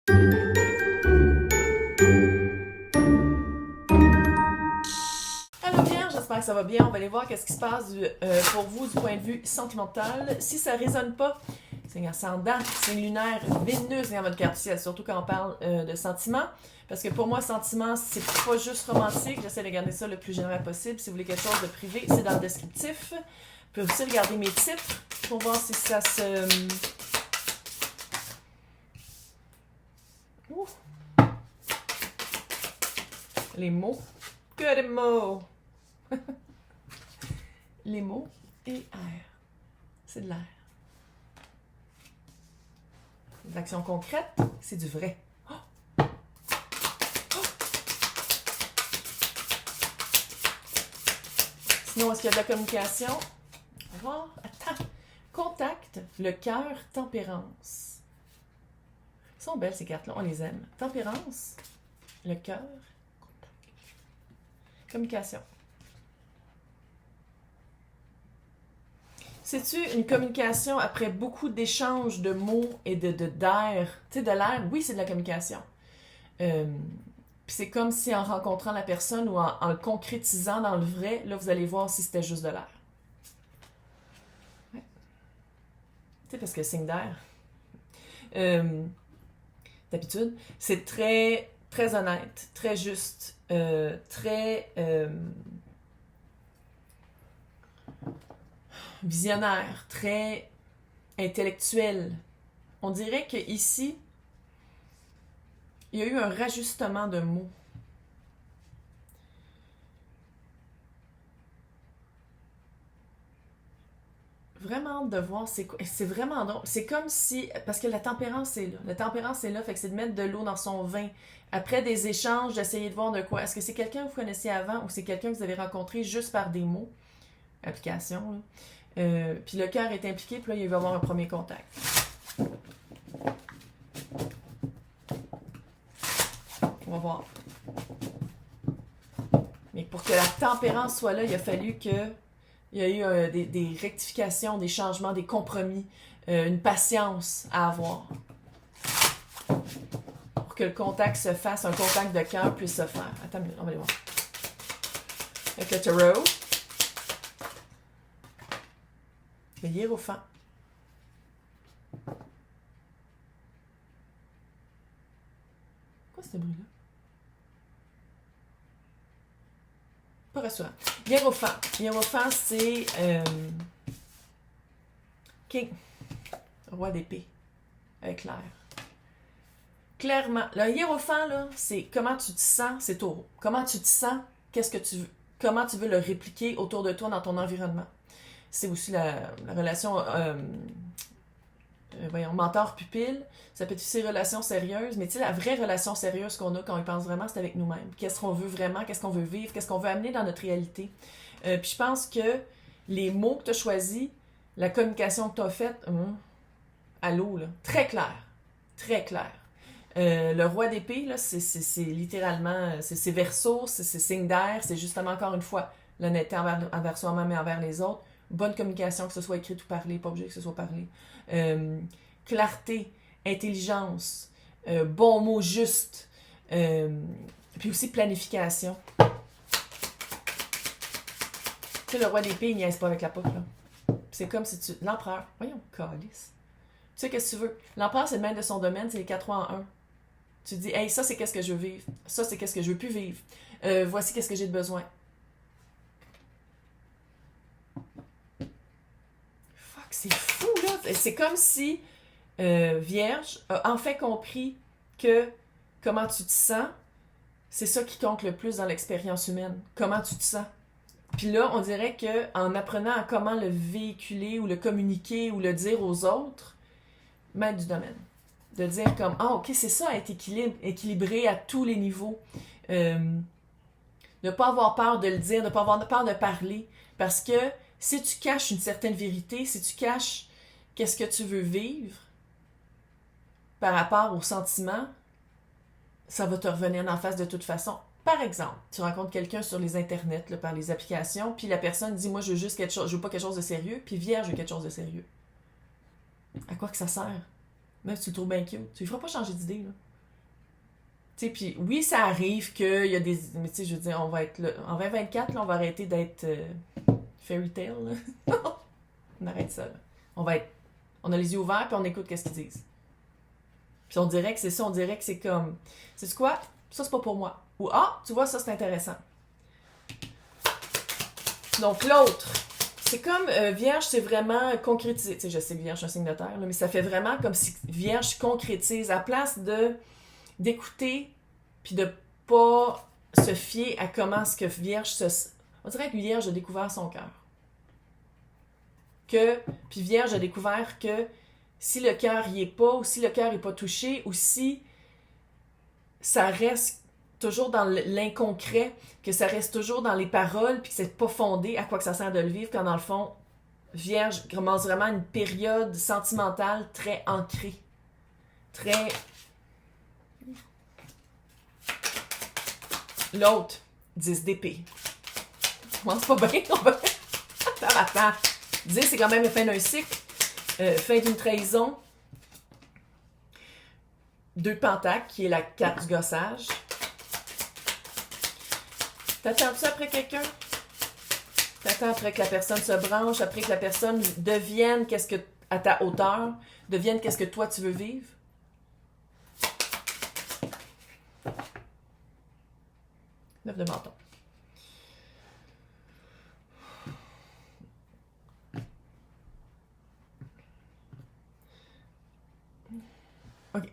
Allô Vierge, j'espère que ça va bien. On va aller voir qu'est-ce qui se passe pour vous du point de vue sentimental. Si ça ne résonne pas, signe ascendant, signe lunaire, Vénus dans votre carte du ciel, surtout quand on parle de sentiments. Parce que pour moi, sentiment, c'est pas juste romantique. J'essaie de garder ça le plus général possible. Si vous voulez quelque chose de privé, c'est dans le descriptif. Vous pouvez aussi regarder mes titres pour voir si ça se... Ouh. Les mots. Que des mots! Les mots et air. C'est de l'air. L'action concrète, c'est du vrai. Oh! Oh! Sinon, est-ce qu'il y a de la communication? On va voir. Attends. Contact, le cœur, tempérance. Elles sont belles ces cartes-là, on les aime. Tempérance, le cœur, contact. Communication. C'est-tu une communication après beaucoup d'échanges de mots et d'air? Tu sais, de l'air, oui, c'est de la communication. Puis c'est comme si en rencontrant la personne ou en le concrétisant dans le vrai, là, vous allez voir si c'était juste de l'air. Ouais. Tu sais, parce que signe d'air. D'habitude, c'est très, très honnête, très juste, très... visionnaire, très intellectuel. On dirait qu'ici, il y a eu un rajustement de mots. Vraiment de voir c'est quoi. C'est vraiment drôle. C'est comme si. Parce que la tempérance est là. La tempérance est là, fait que c'est de mettre de l'eau dans son vin. Après des échanges, d'essayer de voir de quoi. Est-ce que c'est quelqu'un que vous connaissiez avant ou c'est quelqu'un que vous avez rencontré juste par des mots? Application, là. Puis le cœur est impliqué, puis là, il va y avoir un premier contact. On va voir. Mais pour que la tempérance soit là, il a fallu que il y a eu des rectifications, des changements, des compromis, une patience à avoir. Pour que le contact se fasse, un contact de cœur puisse se faire. Attends une minute, on va aller voir. Avec le tarot. Le hiérophant. Quoi ce bruit-là? Pas rassurant. Hiérophant. Hiérophant, c'est King. Roi d'épée. Avec l'air. Clairement. Le hiérophant, là, c'est comment tu te sens, c'est taureau. Comment tu te sens, qu'est-ce que tu veux, comment tu veux le répliquer autour de toi dans ton environnement. C'est aussi la relation mentor-pupille. Ça peut être aussi relation sérieuse, mais tu sais, la vraie relation sérieuse qu'on a quand on y pense vraiment, c'est avec nous-mêmes. Qu'est-ce qu'on veut vraiment, qu'est-ce qu'on veut vivre, qu'est-ce qu'on veut amener dans notre réalité. Puis je pense que les mots que tu as choisis, la communication que tu as faite, à l'eau, là, très clair. Très clair. Le roi d'épée, là, c'est littéralement, c'est Verseau, c'est signe d'air, c'est justement encore une fois l'honnêteté envers soi-même et envers les autres. Bonne communication, que ce soit écrit ou parlé, pas obligé que ce soit parlé. Clarté, intelligence, bon mot juste, puis aussi planification. Tu sais, le roi d'épée, il niaise pas avec la poutre, là. C'est comme si tu... L'empereur, voyons, calice. Tu sais, qu'est-ce que tu veux? L'empereur, c'est le maître de son domaine, c'est les 4 rois en 1. Tu te dis, hey, ça, c'est qu'est-ce que je veux vivre. Ça, c'est qu'est-ce que je veux plus vivre. Voici qu'est-ce que j'ai de besoin. C'est fou, là! C'est comme si Vierge a enfin compris que comment tu te sens, c'est ça qui compte le plus dans l'expérience humaine. Comment tu te sens. Puis là, on dirait qu'en apprenant à comment le véhiculer ou le communiquer ou le dire aux autres, maître du domaine. De dire comme, ah, ok, c'est ça, être équilibré à tous les niveaux. Ne pas avoir peur de le dire, ne pas avoir peur de parler. Parce que si tu caches une certaine vérité, si tu caches qu'est-ce que tu veux vivre par rapport aux sentiments, ça va te revenir en face de toute façon. Par exemple, tu rencontres quelqu'un sur les internets, là, par les applications, puis la personne dit « Moi, je veux juste quelque chose, je veux pas quelque chose de sérieux », puis « Vierge, je veux quelque chose de sérieux ». À quoi que ça sert? Même si tu le trouves bien cute. Tu ne feras pas changer d'idée, là. Tu sais, puis oui, ça arrive qu'il y a des... Mais tu sais, je veux dire, on va être là... En 2024, là, on va arrêter d'être fairy tale, là. On arrête ça, là. On va être... On a les yeux ouverts, puis on écoute qu'est-ce qu'ils disent. Puis on dirait que c'est ça, on dirait que c'est comme... C'est quoi? Ça, c'est pas pour moi. Ou, ah, tu vois, ça, c'est intéressant. Donc, l'autre... C'est comme Vierge, c'est vraiment concrétisé. Tu sais, je sais que Vierge, c'est un signe de terre, là, mais ça fait vraiment comme si Vierge concrétise à place d'écouter puis de pas se fier à comment ce que Vierge se... On dirait que Vierge a découvert son cœur. Puis Vierge a découvert que si le cœur y est pas, ou si le cœur est pas touché, ou si ça reste toujours dans l'inconcret, que ça reste toujours dans les paroles, puis que c'est pas fondé à quoi que ça sert de le vivre, quand dans le fond, Vierge commence vraiment une période sentimentale très ancrée. Très... L'autre, 10 d'épée. Commence pas bien, on va... Attends. 10, c'est quand même la fin d'un cycle, fin d'une trahison. 2 de pentacle, qui est la carte du gossage. T'attends-tu après quelqu'un? T'attends après que la personne se branche, après que la personne devienne qu'est-ce que à ta hauteur, devienne qu'est-ce que toi tu veux vivre? Neuf de menton. OK.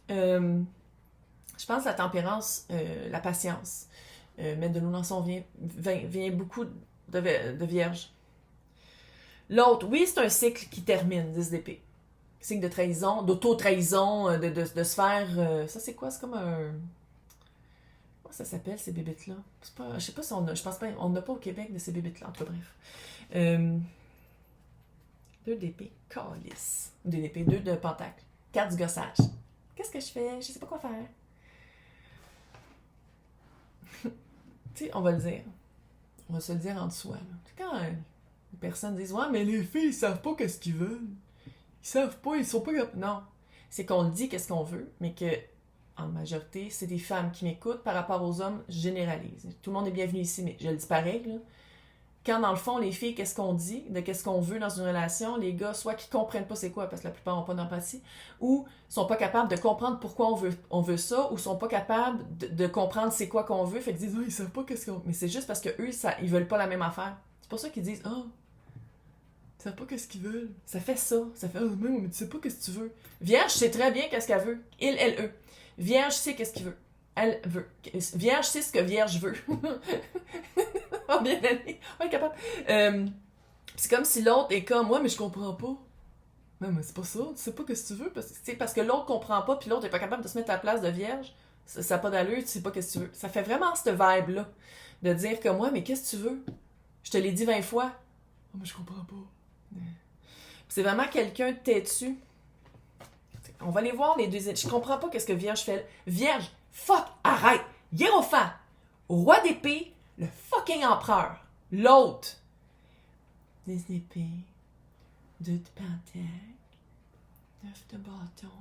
Je pense la tempérance, la patience. Mais de Lunason vient beaucoup de Vierge. L'autre, oui, c'est un cycle qui termine, 10 d'épée. Cycle de trahison, d'auto-trahison, de se faire... ça, c'est quoi? C'est comme un... Comment ça s'appelle, ces bébites-là? C'est pas, je sais pas si on a... Je pense pas... On n'a pas au Québec de ces bébites-là, en tout cas, bref. 2 d'épée, calice. 2 d'épée, 2 de pentacle. 4 du gossage. Qu'est-ce que je fais? Je sais pas quoi faire. Tu sais, on va le dire. On va se le dire en soi. Quand les personnes disent « Ouais, mais les filles, ils savent pas qu'est-ce qu'ils veulent. Ils savent pas, ils sont pas... » Non. C'est qu'on le dit qu'est-ce qu'on veut, mais que, en majorité, c'est des femmes qui m'écoutent. Par rapport aux hommes, je généralise. Tout le monde est bienvenu ici, mais je le dis pareil, là. Quand, dans le fond, les filles, qu'est-ce qu'on dit, de qu'est-ce qu'on veut dans une relation, les gars, soit qu'ils comprennent pas c'est quoi, parce que la plupart n'ont pas d'empathie, ou sont pas capables de comprendre pourquoi on veut ça, ou sont pas capables de comprendre c'est quoi qu'on veut, fait qu'ils disent « Oh, ils savent pas qu'est-ce qu'on... » Mais c'est juste parce que eux, ils veulent pas la même affaire. C'est pour ça qu'ils disent « Oh, ils savent pas qu'est-ce qu'ils veulent. » Ça fait ça. Ça fait « Oh, mais tu sais pas qu'est-ce que tu veux. » Vierge sait très bien qu'est-ce qu'elle veut. Il, elle, eux. Vierge sait qu'est-ce qu'il veut. Elle veut. Vierge sait ce que Vierge veut. Oh, bien allé. On est capable. C'est comme si l'autre est comme, ouais, mais je comprends pas. Non, mais c'est pas ça. Tu sais pas ce que tu veux. Parce que l'autre comprend pas, puis l'autre est pas capable de se mettre à la place de Vierge. Ça n'a pas d'allure, tu sais pas qu'est-ce que tu veux. Ça fait vraiment cette vibe-là. De dire comme, ouais, mais qu'est-ce que tu veux? Je te l'ai dit 20 fois. Oh, mais je comprends pas. C'est vraiment quelqu'un de têtu. On va aller voir les deux. Je comprends pas qu'est-ce que Vierge fait. Vierge, fuck, arrête. Hiérophant, roi d'épée, le fucking empereur. L'autre. 10 d'épée, 2 de pentacle, 9 de bâton.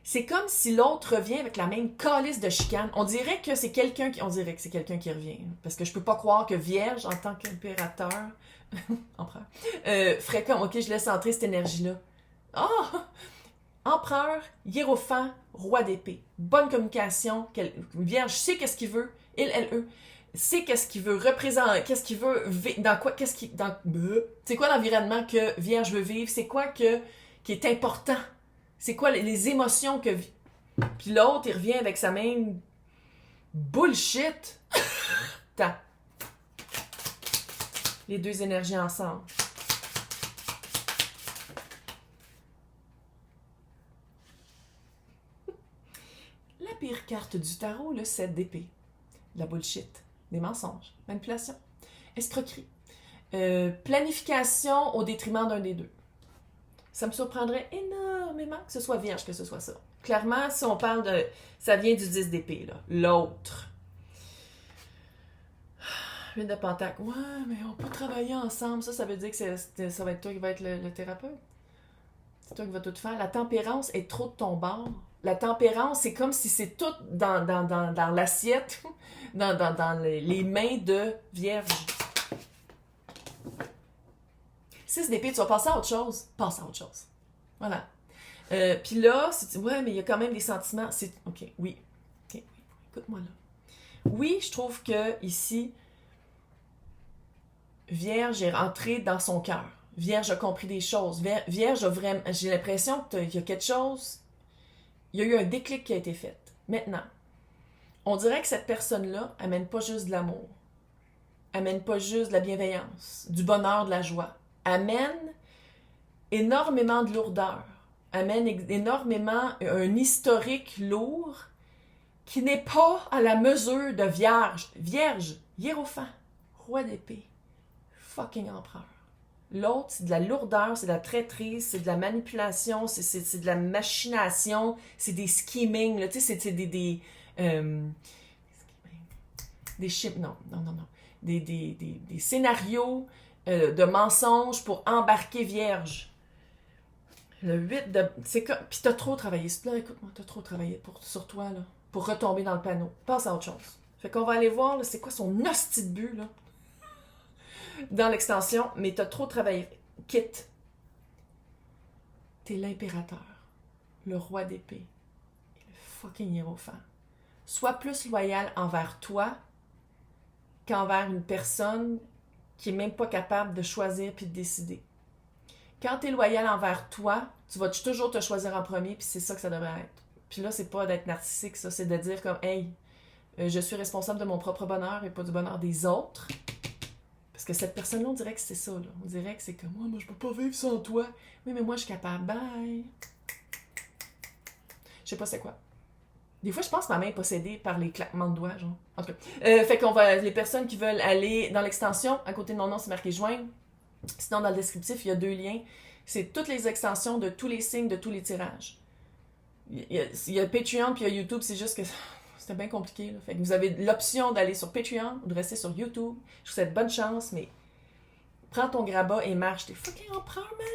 C'est comme si l'autre revient avec la même calice de chicane. On dirait que c'est quelqu'un qui revient. Parce que je peux pas croire que Vierge, en tant qu'impérateur, empereur, ferait comme, ok, je laisse entrer cette énergie-là. Ah! Empereur, hiérophant, roi d'épée. Bonne communication. Vierge sait qu'est-ce qu'il veut. Il, elle, eux. Sait qu'est-ce qu'il veut représenter, qu'est-ce qu'il veut, dans quoi, c'est quoi l'environnement que Vierge veut vivre, c'est quoi qui est important, c'est quoi les émotions que... Puis l'autre, il revient avec sa même bullshit. Tant. Les deux énergies ensemble. La pire carte du tarot, le 7 d'épée. La bullshit. Des mensonges, manipulation, escroquerie, planification au détriment d'un des deux. Ça me surprendrait énormément que ce soit Vierge, que ce soit ça. Clairement, si on parle de... Ça vient du 10 d'épée, là. L'autre. 8 de pentacle. Ouais, mais on peut travailler ensemble. Ça veut dire que ça va être toi qui va être le thérapeute. C'est toi qui vas tout faire. La tempérance est trop de ton bord. La tempérance, c'est comme si c'est tout dans l'assiette, dans les mains de Vierge. 6 d'épée, tu vas passer à autre chose. Passe à autre chose. Voilà. Puis là, si tu dis, ouais, mais il y a quand même des sentiments. OK, oui. OK, écoute-moi là. Oui, je trouve que ici, Vierge est rentrée dans son cœur. Vierge a compris des choses. Vierge a vraiment... J'ai l'impression qu'il y a quelque chose... Il y a eu un déclic qui a été fait. Maintenant, on dirait que cette personne-là amène pas juste de l'amour. Amène pas juste de la bienveillance, du bonheur, de la joie. Amène énormément de lourdeur. Amène énormément un historique lourd qui n'est pas à la mesure de Vierge. Vierge, hiérophant, roi d'épée, fucking empereur. L'autre, c'est de la lourdeur, c'est de la traîtrise, c'est de la manipulation, c'est de la machination, c'est des scheming, là, tu sais, c'est des non. Des scénarios de mensonges pour embarquer Vierge. Le 8 de... C'est comme... Puis t'as trop travaillé. Là, écoute-moi, t'as trop travaillé sur toi, là, pour retomber dans le panneau. Passe à autre chose. Fait qu'on va aller voir, là, c'est quoi son hostie de but, là, dans l'extension, mais t'as trop travaillé. Quitte. T'es l'impérateur, le roi d'épée, le fucking hiérophant. Sois plus loyal envers toi qu'envers une personne qui est même pas capable de choisir puis de décider. Quand t'es loyal envers toi, tu vas toujours te choisir en premier, puis c'est ça que ça devrait être. Puis là, c'est pas d'être narcissique, ça, c'est de dire comme, hey, je suis responsable de mon propre bonheur et pas du bonheur des autres. Parce que cette personne-là, on dirait que c'est ça, là. On dirait que c'est comme, moi, je peux pas vivre sans toi. Oui, mais moi, je suis capable. Bye. Je sais pas c'est quoi. Des fois, je pense que ma main est possédée par les claquements de doigts, genre. En tout cas. Fait qu'on va, les personnes qui veulent aller dans l'extension, à côté de mon nom, c'est marqué joindre. Sinon, dans le descriptif, il y a 2 liens. C'est toutes les extensions de tous les signes, de tous les tirages. Il y a Patreon puis il y a YouTube, c'est juste que c'était bien compliqué. Là. Fait que vous avez l'option d'aller sur Patreon ou de rester sur YouTube. Je vous souhaite bonne chance, mais prends ton grabat et marche. T'es fucking empereur, man!